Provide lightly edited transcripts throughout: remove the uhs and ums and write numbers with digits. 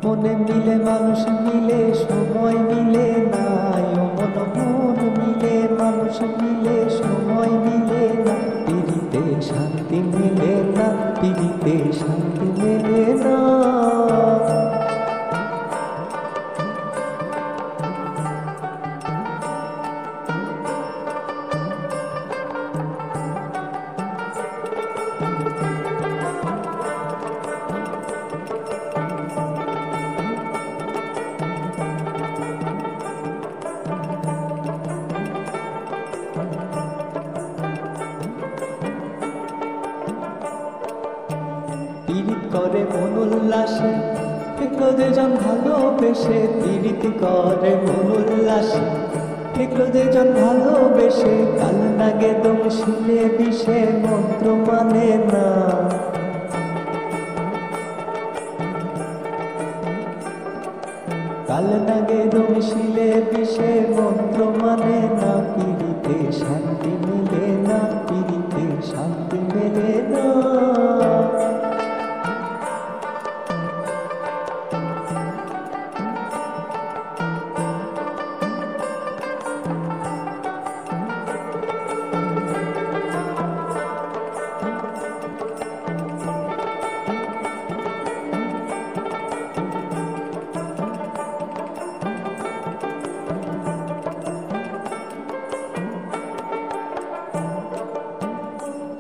মনে মিলে মানুষ মিলে সময় মিলে না, মন মিলে মানুষ মিলে সময় মিলে না, পিরিতে শান্তি মিলে না, পিরিতে শান্তি মিলে না। পীড়িত করে মন উল্লাসে, দেখলো যেজন ভালোবেসে, পীড়িত করে মন উল্লাসে, দেখলো যেজন ভালোবেসে, কাল নাগে দম শিলে বিষে মন্ত্র মানে না। কাল নাগে দম শিলে বিষে মন্ত্র মানে না, পীড়িতে শান্তি মিলে না, পীড়িতে শান্তি মেলে না।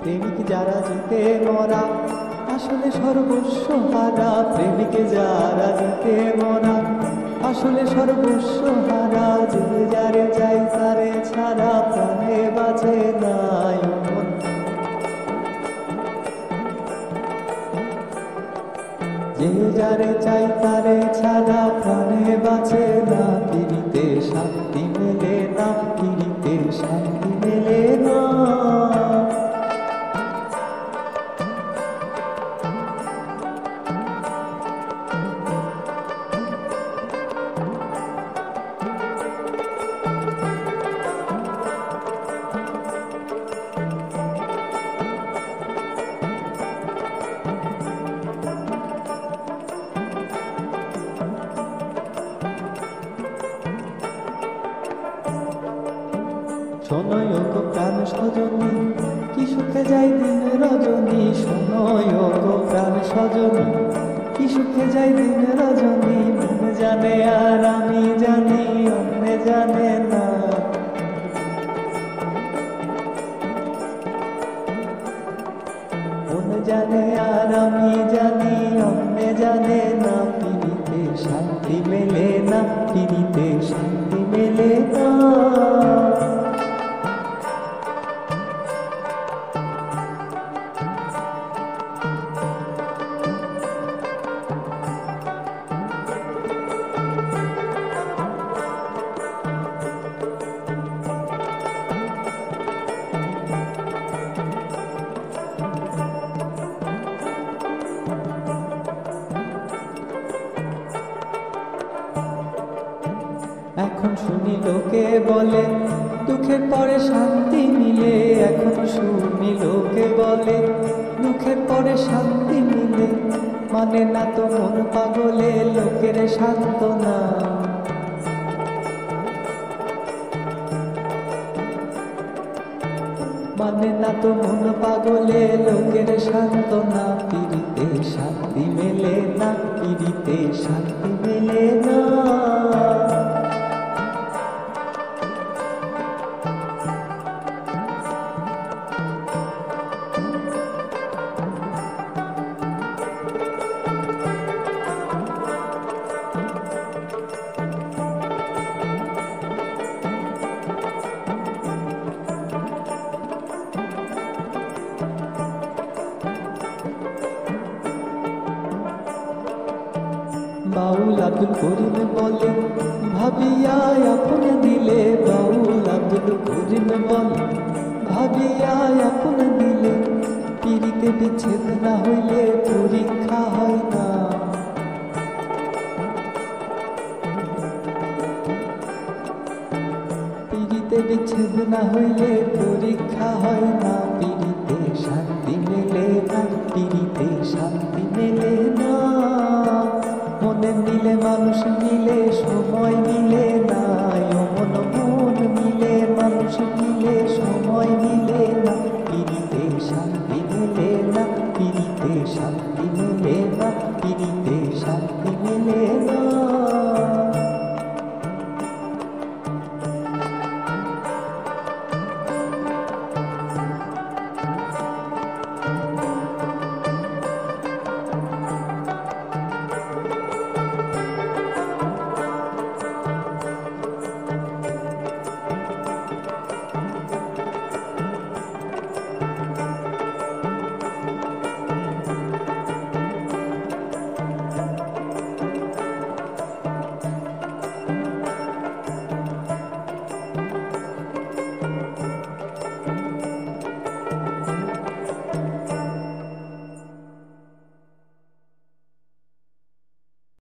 প্রেমিক যারা জিতে মরা আসলে সর্বস্ব হারা, প্রেমিক যারা জিতে মরা আসলে সর্বস্ব হারা, যে যারে চাই তারে ছাড়া প্রাণে বাঁচে না। যে যারে চাই তারে ছাড়া প্রাণে বাঁচে না, পিরিতে শান্তি মেলে না, পিরিতে শান্তি মেলে না। শোনো গো প্রাণ সজনী, কি সুখে যায় দিন রজনী, শোনো গো প্রাণ সজনী, কি সুখে যায় দিন রজনী, মন জানে আর আমি জানি অন্য জানে না। মন জানে আর আমি জানি অন্য জানে না, পিরিতে শান্তি মেলে না, পিরিতে শান্তি মেলে না। এখন শুনি লোকে বলে দুঃখের পরে শান্তি মিলে, এখন শুনি লোকে বলে দুঃখের পরে শান্তি মিলে, মানে না তো মন পাগলে লোকের সান্ত্বনা। মানে না তো মন পাগলে লোকের সান্ত্বনা, পিরিতে শান্তি মেলে না, পিরিতে শান্তি মেলে না। বাউল আব্দুল করিম বলে ভাবিয়া আপন দিলে, বাউল আব্দুল করিম বলে ভাবিয়া আপন দিলে, পিরিতে বিচ্ছেদ না হইলে পরীক্ষা হয় না। হইলে পরীক্ষা হয় না, পিড়িতে শান্তি মেলে না, পিড়িতে শান্তি মেলে না। মনে মিলে মানুষ মিলে সময় মিলে না, ও মন মন মিলে মানুষ মিলে সময় মিলে না, পিড়িতে শান্তি মেলে না, পিড়িতে শান্তি মেলে না, পিড়িতে